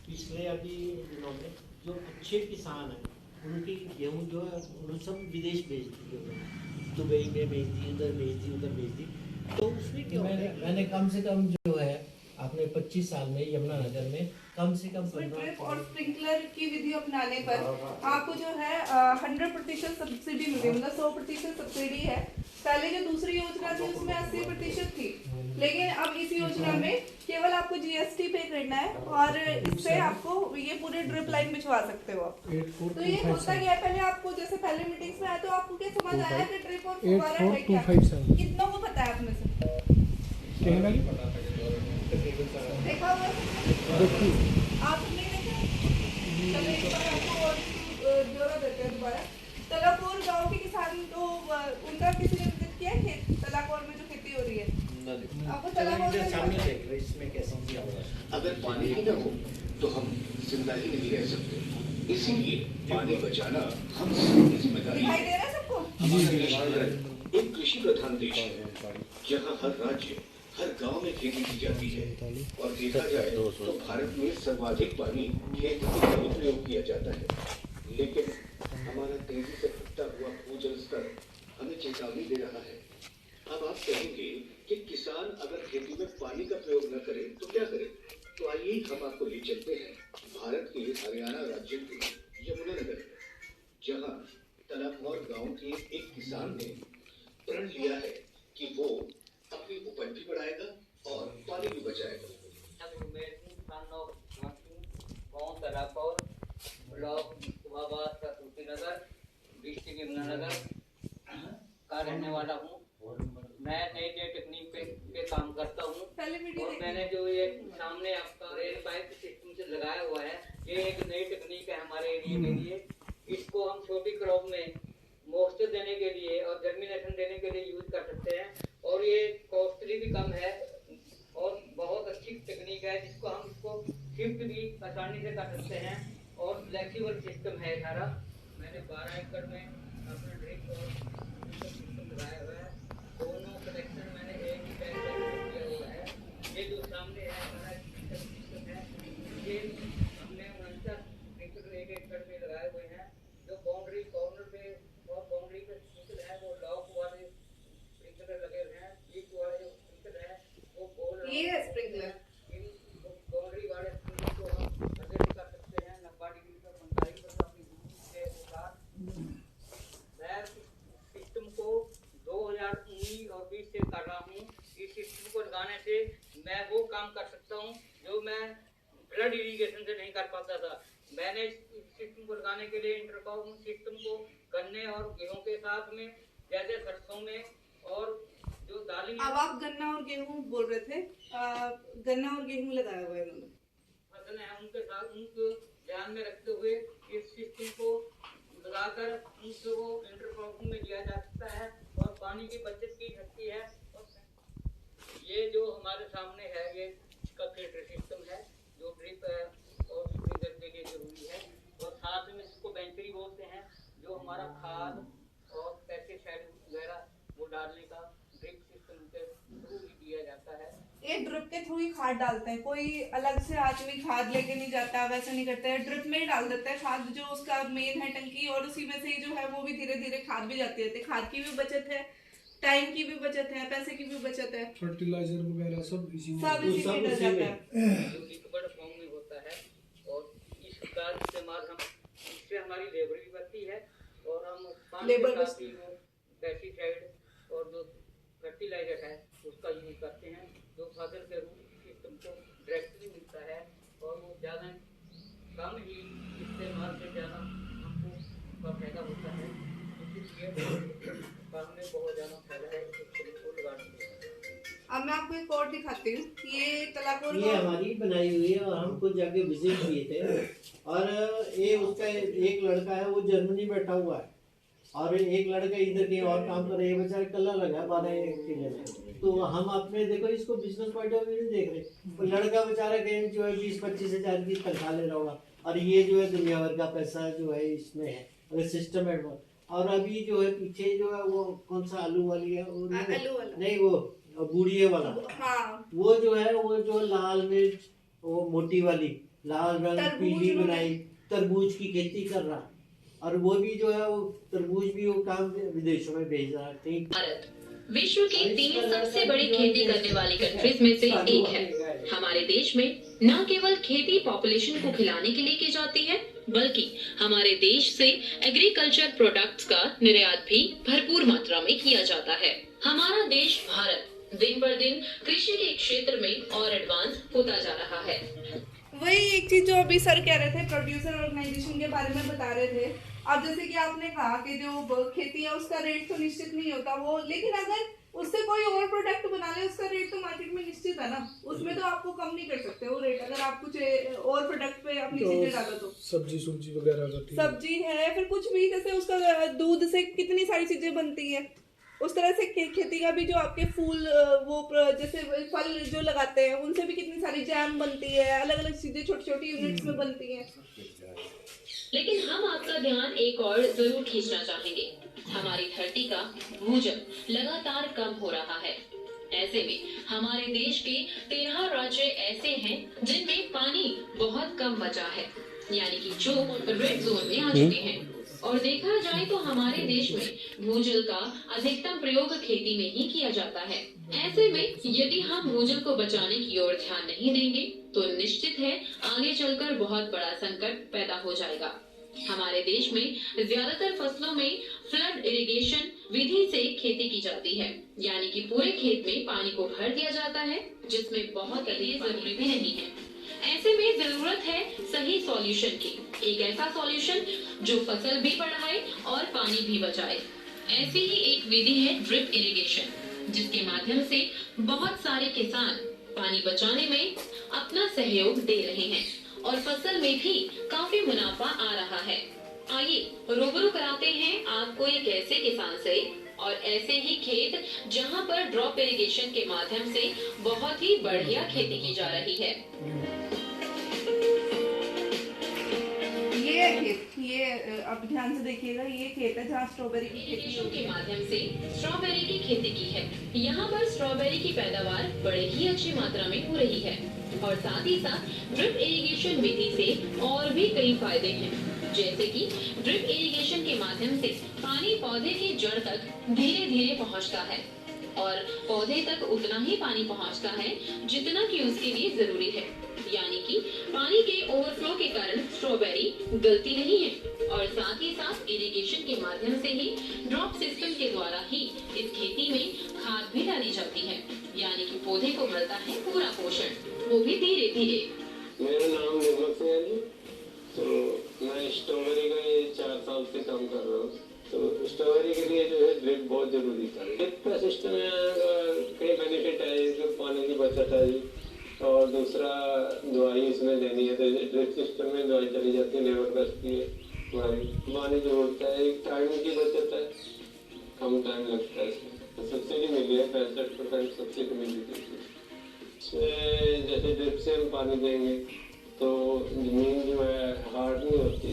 पिछले अभी दिनों में जो अच्छे किसान हैं उनकी गेहूँ जो है उन्होंने सब विदेश भेज दी दुबई में भेज दी, उधर भेज दी। तो उसमें क्या होता है, मैंने कम से कम जो है आपने 25 साल में यमुनानगर में कम से कम ड्रिप और स्प्रिंकलर की विधि अपनाने पर आपको जो है 100% सब्सिडी मिलेगी, मतलब 100% सब्सिडी है। पहले जो दूसरी योजना थी उसमें 80% थी, लेकिन अब इस योजना में केवल आपको जीएसटी पे करना है और इससे आपको ये पूरे ड्रिप लाइन बिछवा सकते हो आप। तो ये होता क्या है, पहले आपको जैसे पहले मीटिंग्स में आया तो आपको क्या समझ आया कि ड्रिप और फुव्वारा है क्या, कितनों को पता है आप में से? देखा होगा आप नहीं देखा? चलो एक बार आपको और जोरा देते हैं दोबारा। तलाकोर गांव के किसान तो उनका किसी ने विजिट किया है तलाकोर में जो खेती हो रही है? आपको तलाकोर में सामने देख रहे इसमें कैसे किया हुआ है। अगर पानी ही न हो तो हम जिंदा ही नहीं रह सकते, इसीलिए पानी बचाना हम सबकी जिम्मेदारी दिखाई है। दे रहा है सबको? हमारा देश भारत एक कृषि प्रधान देश है, जहाँ हर राज्य हर गांव में खेती की जाती है और देखा जाए तो भारत में सर्वाधिक पानी खेती के लिए प्रयोग किया जाता है। लेकिन हमारा तेजी से घटता हुआ भूजल स्तर हमें चेतावनी दे रहा है। अब आप कहेंगे कि किसान अगर खेती में पानी का प्रयोग न करे तो क्या करे? तो आइए हम आपको ले चलते हैं भारत के हरियाणा राज्य के यमुनानगर, जहाँ तलाकौर गांव के एक किसान ने प्रण लिया है कि वो अपनी उपज भी बढ़ाएगा और पानी भी बचाएगा। गाँव तलाकौर, ब्लॉक सुहाबाद का नगर, डिस्ट्रिक्ट यमुनानगर का रहने वाला हूँ। मैं नई टेक्निक पे काम करता हूँ और मैंने जो ये सामने आपका रेल पाइप सिस्टम से लगाया हुआ है, ये एक नई टेक्निक है हमारे एरिया के लिए। इसको हम छोटी क्रॉप में मॉइस्चर देने के लिए और जर्मिनेशन देने के लिए यूज कर सकते हैं और ये कॉस्टली भी कम है और बहुत अच्छी टेक्निक है, जिसको हम इसको शिफ्ट भी आसानी से कर सकते हैं और फ्लेक्सिबल सिस्टम है सारा। मैंने 12 एकड़ में अपना ड्रिप और सिस्टम लगाया हुआ है। दोनों कनेक्शन मैंने एक ही टाइम पर किया हुआ है। ये जो सामने है हमारा सिस्टम है, ये हमने 49 एक एकड़ में लगाए हुए हैं। जो बाउंड्री कॉर्नर पे और बाउंड्री पे स्प्रिंकलर है वो लॉक वाले स्प्रिंकलर लगे हुए हैं। बीच वाले जो स्प्रिंकलर है वो गोल ये है स्प्रिंकलर। इन बाउंड्री वाले स्प्रिंकलर को हम एडजस्ट कर सकते हैं 90 डिग्री पर 45 पर अपनी दूरी के अनुसार। मैं सिस्टम को 2019 और 20 से कर रहा हूँ। इस सिस्टम को लगाने से मैं वो काम कर सकता हूँ जो मैं फ्लड इरिगेशन से नहीं कर पाता था। मैंने इस सिस्टम को लगाने के लिए इंटरकॉम सिस्टम को गन्ने और गेहूं के साथ में, जैसे सरसों में और जो दालें अब आप गन्ना और गेहूं बोल रहे थे, गन्ना और गेहूं लगाया हुआ है इन्होंने। फसल है उनके साथ उनको ध्यान में रखते हुए इस सिस्टम को लगाकर उनको इंटरक्रॉपिंग में लिया जा सकता है और पानी की बचत की सकती है। ये जो हमारे सामने है ये इसका फिल्टर सिस्टम है जो ड्रिप और स्प्रिंकलर के लिए जरूरी है और साथ में इसको बेंचरी बोलते हैं, जो हमारा खाद और पेस्टिसाइड वगैरह वो डालने का ड्रिप सिस्टम के थ्रू ही दिया जाता है। ये ड्रिप के थ्रू ही खाद डालते हैं, कोई अलग से आदमी खाद लेके नहीं जाता, वैसे नहीं करते हैं। ड्रिप में ही डाल देते हैं खाद, जो उसका मेन है टंकी, और उसी में से ही जो है वो भी धीरे धीरे खाद भी जाती रहती है। खाद की भी बचत है, टाइम की भी बचत है, पैसे की भी बचत है, फर्टिलाइजर वगैरह सब इसी में डल जाता है। जो लिक्विड फॉर्म में होता है और इसका इस्तेमाल हम इससे हमारी लेबर भी बढ़ती है और हम पानी के साथ ही वो पेस्टिसाइड और जो फर्टिलाइजर है उसका यूज करते हैं, जो फसल के रूट सिस्टम को डायरेक्टली मिलता है और वो ज़्यादा कम ही इस्तेमाल से ज़्यादा हमको उसका फायदा होता है। इसलिए काम में बहुत ज़्यादा फायदा है इसको लगाने के। अब मैं आपको एक और दिखाती हूँ। ये तलाकोर ये हमारी बनाई हुई है और हम कुछ जगह विजिट किए थे और ये उसका एक लड़का है वो जर्मनी बैठा हुआ है और एक लड़का इधर कहीं और काम कर रहा है। ये बेचारा कल्ला लगा 12 किले में। तो हम अपने देखो इसको बिजनेस पॉइंट ऑफ व्यू देख रहे, वो लड़का बेचारा कहीं जो है 20-25 हज़ार की तनख्वाह ले रहा होगा और ये जो है दुनिया भर का पैसा जो है इसमें है, अगर सिस्टम है। और अभी जो है पीछे जो है वो कौन सा आलू वाली है वो नहीं वो बूढ़िए वाला, हाँ। वो जो है वो जो लाल मिर्च वो मोटी वाली लाल रंग तरबूज पीली उन्होंने- बनाई, तरबूज की खेती कर रहा, और वो भी जो है वो तरबूज भी वो काम विदेशों में भेज रहा है। कहीं भारत विश्व की 3 सबसे बड़ी खेती करने वाली कंट्रीज में से एक है। हमारे देश में न केवल खेती पॉपुलेशन को खिलाने के लिए की जाती है, बल्कि हमारे देश से एग्रीकल्चर प्रोडक्ट्स का निर्यात भी भरपूर मात्रा में किया जाता है। हमारा देश भारत दिन पर दिन कृषि के क्षेत्र में और एडवांस होता जा रहा है। वही एक चीज जो अभी सर कह रहे थे, प्रोड्यूसर ऑर्गेनाइजेशन के बारे में बता रहे थे। अब जैसे कि आपने कहा कि जो खेती है उसका रेट तो निश्चित नहीं होता वो, लेकिन अगर उससे कोई और प्रोडक्ट बना ले उसका रेट तो मार्केट में निश्चित है ना, उसमें तो आपको कम नहीं कर सकते वो रेट, अगर आप कुछ और प्रोडक्ट पे अपनी चीजें डालो तो। सब्जी सुब्जी वगैरह का सब्जी है, फिर कुछ भी, जैसे उसका दूध से कितनी सारी चीजें बनती है, उस तरह से खेती का भी जो आपके फूल जैसे फल जो लगाते हैं उनसे भी कितनी सारी जैम बनती है, अलग अलग चीजें छोटी छोटी यूनिट्स में बनती हैं। लेकिन हम आपका ध्यान एक और जरूर खींचना चाहेंगे। हमारी धरती का भूजल लगातार कम हो रहा है। ऐसे में हमारे देश के 13 राज्य ऐसे हैं जिनमें पानी बहुत कम बचा है, यानी कि जो रेड जोन में आ चुके हैं। और देखा जाए तो हमारे देश में भूजल का अधिकतम प्रयोग खेती में ही किया जाता है। ऐसे में यदि हम भूजल को बचाने की ओर ध्यान नहीं देंगे तो निश्चित है आगे चलकर बहुत बड़ा संकट पैदा हो जाएगा। हमारे देश में ज्यादातर फसलों में फ्लड इरिगेशन विधि से खेती की जाती है, यानी कि पूरे खेत में पानी को भर दिया जाता है, जिसमें बहुत अधिक जरूरी भी नहीं है। ऐसे में जरूरत है सही सॉल्यूशन की, एक ऐसा सॉल्यूशन जो फसल भी बढ़ाए और पानी भी बचाए। ऐसी ही एक विधि है ड्रिप इरिगेशन, जिसके माध्यम से बहुत सारे किसान पानी बचाने में अपना सहयोग दे रहे हैं और फसल में भी काफी मुनाफा आ रहा है। आइए रूबरू कराते हैं आपको एक ऐसे किसान से और ऐसे ही खेत जहां पर ड्रॉप इरिगेशन के माध्यम से बहुत ही बढ़िया खेती की जा रही है। ये खेत, ये अब ध्यान से देखिएगा, ये खेत है जहाँ स्ट्रॉबेरी की खेती इरिगेशन के माध्यम से स्ट्रॉबेरी की खेती की है। यहाँ पर स्ट्रॉबेरी की पैदावार बड़े ही अच्छी मात्रा में हो रही है और साथ ही साथ ड्रिप इरिगेशन विधि से और भी कई फायदे हैं, जैसे कि ड्रिप इरिगेशन के माध्यम से पानी पौधे की जड़ तक धीरे धीरे पहुंचता है और पौधे तक उतना ही पानी पहुंचता है जितना कि उसके लिए जरूरी है, यानी कि पानी के ओवरफ्लो के कारण स्ट्रॉबेरी गलती नहीं है। और साथ ही साथ इरिगेशन के माध्यम से ही ड्रॉप सिस्टम के द्वारा ही इस खेती में खाद भी डाली जाती है, यानी कि पौधे को मिलता है पूरा पोषण, वो भी धीरे धीरे। मेरा नाम निर्मल सिंह है जी। तो मैं स्ट्रॉबेरी का ये 4 साल से काम कर रहा हूँ। तो स्ट्रॉबेरी के लिए जो है ड्रिप बहुत जरूरी था। ड्रिप का सिस्टम में कई बेनिफिट है, इसमें पानी की बचत है जी, और दूसरा दवाई इसमें देनी है तो ड्रिप सिस्टम में दवाई चली जाती है, लेबर बचती है, हमारी पानी जो होता है, एक टाइम की बचत है, कम टाइम लगता है इसमें। सब्सिडी मिली है, 65% सब्सिडी मिली थी इसमें। जैसे ड्रिप से हम पानी देंगे तो जमीन जो है हार्ड नहीं होती,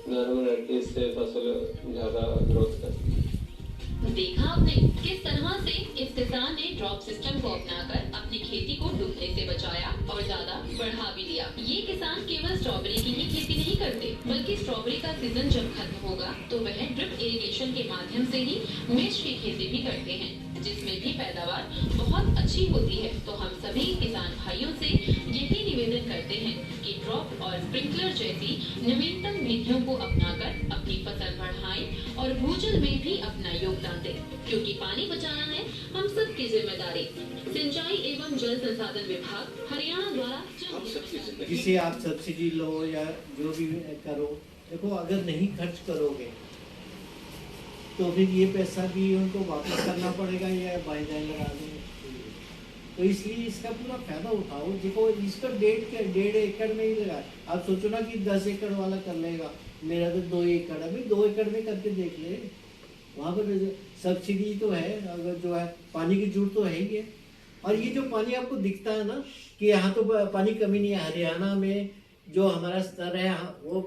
नरम रहती, इससे फसल ज़्यादा ग्रोथ करती है। देखा आपने किस तरह से इस किसान ने ड्रॉप सिस्टम को अपनाकर अपनी खेती को डूबने से बचाया और ज्यादा बढ़ा भी लिया। ये किसान केवल स्ट्रॉबेरी की ही खेती नहीं करते, बल्कि स्ट्रॉबेरी का सीजन जब खत्म होगा तो वह ड्रिप इरिगेशन के माध्यम से ही मिर्च की खेती भी करते हैं, जिसमें भी पैदावार बहुत अच्छी होती है। तो हम सभी किसान भाइयों से यही निवेदन करते हैं कि ड्रॉप और स्प्रिंकलर जैसी नवीनतम विधियों को अपनाकर अपनी फसल बढ़ाएं और भूजल में भी अपना योगदान दें, क्योंकि पानी बचाना है हम सबकी जिम्मेदारी। सिंचाई एवं जल संसाधन विभाग हरियाणा द्वारा हम सबकी जिंदगी जिसे आप सब्सिडी लो या जो भी करो, देखो अगर नहीं खर्च करोगे तो फिर ये पैसा भी उनको वापस करना पड़ेगा या बाई जाए लगा देंगे। तो इसलिए इसका पूरा फायदा उठाओ। देखो इसका 1.5 एकड़ में ही लगा, आप सोचो ना कि 10 एकड़ वाला कर लेगा, मेरा तो 2 एकड़ है, 2 एकड़ में करके देख ले, वहाँ पर सब्सिडी तो है, अगर जो है पानी की जरूरत तो है ही है। और ये जो पानी आपको दिखता है ना कि यहाँ तो पानी कमी नहीं है, हरियाणा में जो हमारा स्तर है वो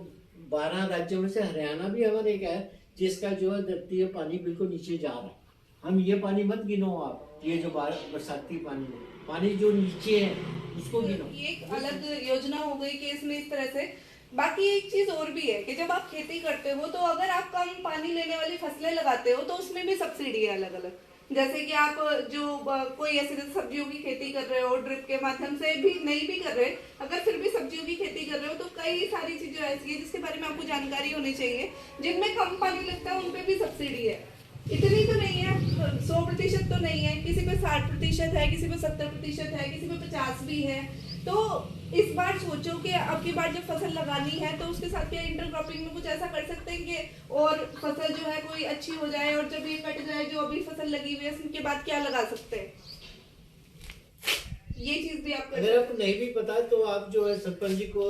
12 राज्यों में से हरियाणा भी हमारे एक है जिसका जो है धरती है पानी बिल्कुल नीचे जा रहा है। हम ये पानी मत गिनो आप, ये जो बरसाती पानी जो नीचे है उसको गिनो। ये एक अलग योजना हो गई कि इसमें इस तरह से। बाकी एक चीज और भी है कि जब आप खेती करते हो तो अगर आप कम पानी लेने वाली फसलें लगाते हो तो उसमें भी सब्सिडी है अलग अलग। जैसे कि आप जो कोई ऐसे सब्जियों की खेती कर रहे हो ड्रिप के माध्यम से भी नहीं भी कर रहे, अगर फिर भी सब्जियों की खेती कर रहे हो तो कई सारी चीजें ऐसी है जिसके बारे में आपको जानकारी होनी चाहिए। जिनमें कम पानी लगता है उन पे भी सब्सिडी है। इतनी तो नहीं है, 100% तो नहीं है, किसी पे 60% है, किसी पे 70% है, किसी पे 50 भी है। तो इस बार सोचो कि अब की बार जब फसल लगानी है तो उसके साथ क्या इंटरक्रॉपिंग में कुछ ऐसा कर सकते हैं कि और फसल जो है कोई अच्छी हो जाए, और जब ये कट जाए जो अभी फसल लगी हुई है उसके बाद क्या लगा सकते हैं, ये चीज भी आप कर अगर आपको नहीं भी पता तो आप जो है सरपंच जी को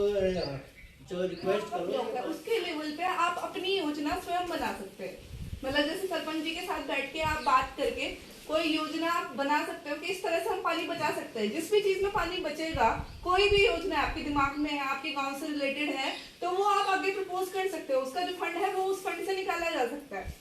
जो रिक्वेस्ट करो, उसके लेवल पे आप अपनी योजना स्वयं बना सकते हैं। मतलब जैसे सरपंच जी के साथ बैठ के आप बात करके कोई योजना आप बना सकते हो कि इस तरह से हम पानी बचा सकते हैं। जिस भी चीज में पानी बचेगा, कोई भी योजना आपके दिमाग में है, आपके गांव से रिलेटेड है, तो वो आप आगे प्रपोज कर सकते हो। उसका जो फंड है वो उस फंड से निकाला जा सकता है।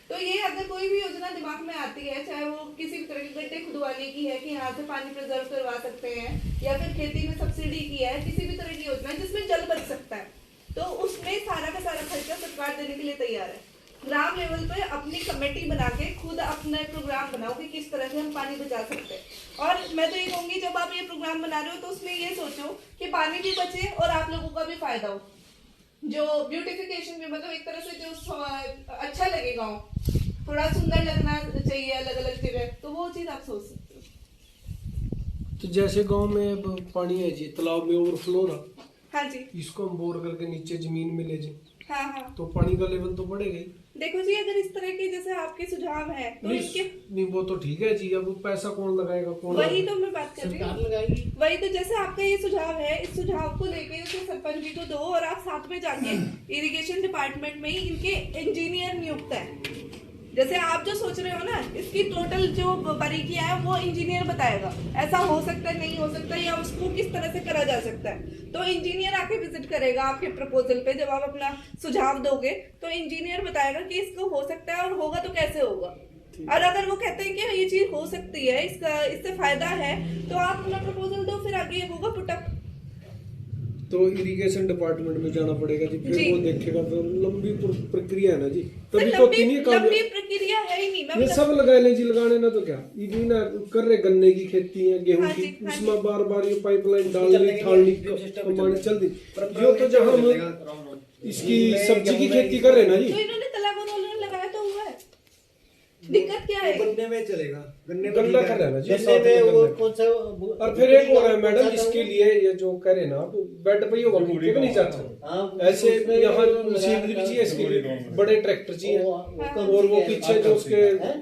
तो ये अगर कोई भी योजना दिमाग में आती है, चाहे वो किसी भी तरह के गड्ढे खुदवाने की है कि यहाँ से पानी प्रिजर्व करवा सकते हैं, या फिर खेती में सब्सिडी की है, किसी भी तरह की योजना जिसमें जल बच सकता है, तो उसमें सारा का सारा खर्चा सरकार देने के लिए तैयार है। ग्राम लेवल पे अपनी कमेटी बना के खुद अपना प्रोग्राम बनाओ कि किस तरह से हम पानी बचा सकते हैं। और मैं तो ये कहूंगी जब आप ये प्रोग्राम बना रहे हो तो उसमें ये सोचो कि पानी भी बचे और आप लोगों का भी फायदा हो। जो ब्यूटिफिकेशन में मतलब एक तरह से जो अच्छा लगे गाँव, थोड़ा सुंदर लगना चाहिए अलग अलग जगह, तो वो चीज आप सोच सकते हो। तो जैसे गांव में पानी है जी, तालाब में ओवरफ्लो रहा, हाँ जी, इसको हम बोर करके नीचे जमीन में ले जाए हाँ हाँ, तो पानी का लेवल तो बढ़ेगा ही। देखो जी अगर इस तरह के जैसे आपके सुझाव है तो इनके नहीं वो तो ठीक है जी, अब पैसा कौन लगाएगा, कौन वही तो मैं बात कर रही सरकार हूँ। लगाएगी। वही तो जैसे आपका ये सुझाव है, इस सुझाव को लेके उसे सरपंच जी को दो और आप साथ में जाके इरिगेशन डिपार्टमेंट में ही इनके इंजीनियर नियुक्त है। जैसे आप जो सोच रहे हो ना, इसकी टोटल जो बारीकियां है वो इंजीनियर बताएगा, ऐसा हो सकता है नहीं हो सकता, या उसको किस तरह से करा जा सकता है। तो इंजीनियर आके विजिट करेगा आपके प्रपोजल पे, जब आप अपना सुझाव दोगे तो इंजीनियर बताएगा कि इसको हो सकता है और होगा तो कैसे होगा। और अगर वो कहते हैं कि ये चीज हो सकती है, इसका इससे फायदा है, तो आप अपना प्रपोजल दो, फिर आगे होगा पुटअप। तो इरिगेशन डिपार्टमेंट में जाना पड़ेगा जी, फिर वो देखेगा, तो लंबी प्रक्रिया है ना जी, तभी तो तीन काम लंबी प्रक्रिया है ही नहीं। ये सब लगा ले जी, लगाने ना तो क्या ये ना कर रहे, गन्ने की खेती है, गेहूं की, हाँ उसमें बार बार ये पाइपलाइन डालनी ठालनी कमानी चलती। जो तो जहाँ हम इसकी सब्जी की खेती कर रहे ना जी, तो इन्होंने तालाब लगाया तो हुआ है, दिक्कत क्या है? गन्ने में चलेगा, गन्ने में गन्ना कर रहा है ना जी, गन्ने में वो कौन सा और फिर एक और है मैडम, इसके लिए ये जो करे ना बेड पे ही होगा, ठीक नहीं चाहता ऐसे यहाँ मशीनरी भी चाहिए इसके लिए, बड़े ट्रैक्टर चाहिए, और वो पीछे जो उसके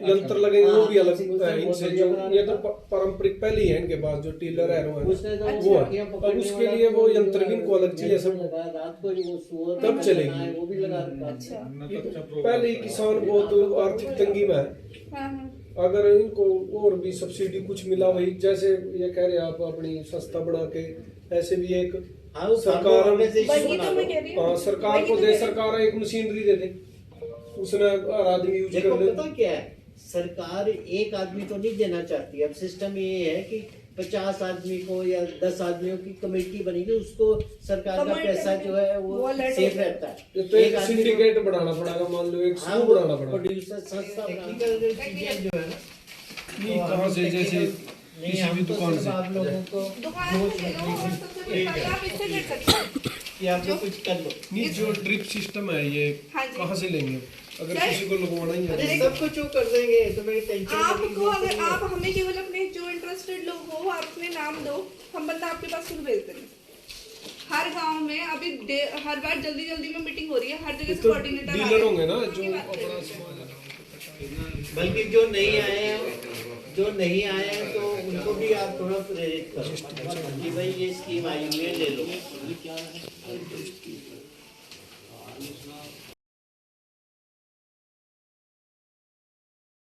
यंत्र लगेंगे वो भी अलग है इनसे। जो ये तो पारंपरिक पहले ही है इनके पास, जो टीलर है वो है, अब उसके लिए वो यंत्र भी इनको अलग चाहिए सब, तब चलेगी। वो भी लगा। अच्छा, पहले ही किसान बहुत आर्थिक तंगी में है, हाँ हाँ, अगर इनको और भी सब्सिडी कुछ मिला, वही जैसे ये कह रहे आप अपनी सस्ता बना के, ऐसे भी एक सरकार वही तो मैं कह रही हूँ। सरकार को दे, सरकार एक मशीनरी दे दे, उसने हर आदमी यूज देखो कर ले। पता क्या है, सरकार एक आदमी को नहीं देना चाहती। अब सिस्टम ये है कि 50 आदमी को या 10 आदमियों की कमेटी बनेगी, उसको सरकार का पैसा जो है वो सेफ रहता है। तो एक सिंडिकेट बढ़ाना पड़ेगा, मान लो एक समूह बढ़ाना पड़ेगा। प्रोड्यूसर संस्था चीजें जो है ना, नहीं कहाँ से, जैसे किसी भी दुकान से आप लोगों को दुकान से ले लो और सबसे बड़ी बात आप इससे कर सकते हो कि आप लोग कुछ कर लो। नहीं, जो ड्रिप सिस्टम है ये हाँ जी। कहाँ से लेंगे अगर किसी को लगवाना ही अरे है? सब कुछ वो कर देंगे, तो मेरी टेंशन आपको, अगर आप हमें केवल अपने जो इंटरेस्टेड लोग हो आप अपने नाम दो, हम बंदा आपके पास खुद भेज देंगे। हर गांव में अभी हर बार जल्दी जल्दी में मीटिंग हो रही है, हर जगह से कोऑर्डिनेटर डीलर होंगे ना जो अपना सामान, बल्कि जो नहीं आए हैं तो उनको भी आप थोड़ा प्रेरित करो कि भाई ये स्कीम आई हुई है, ले लो।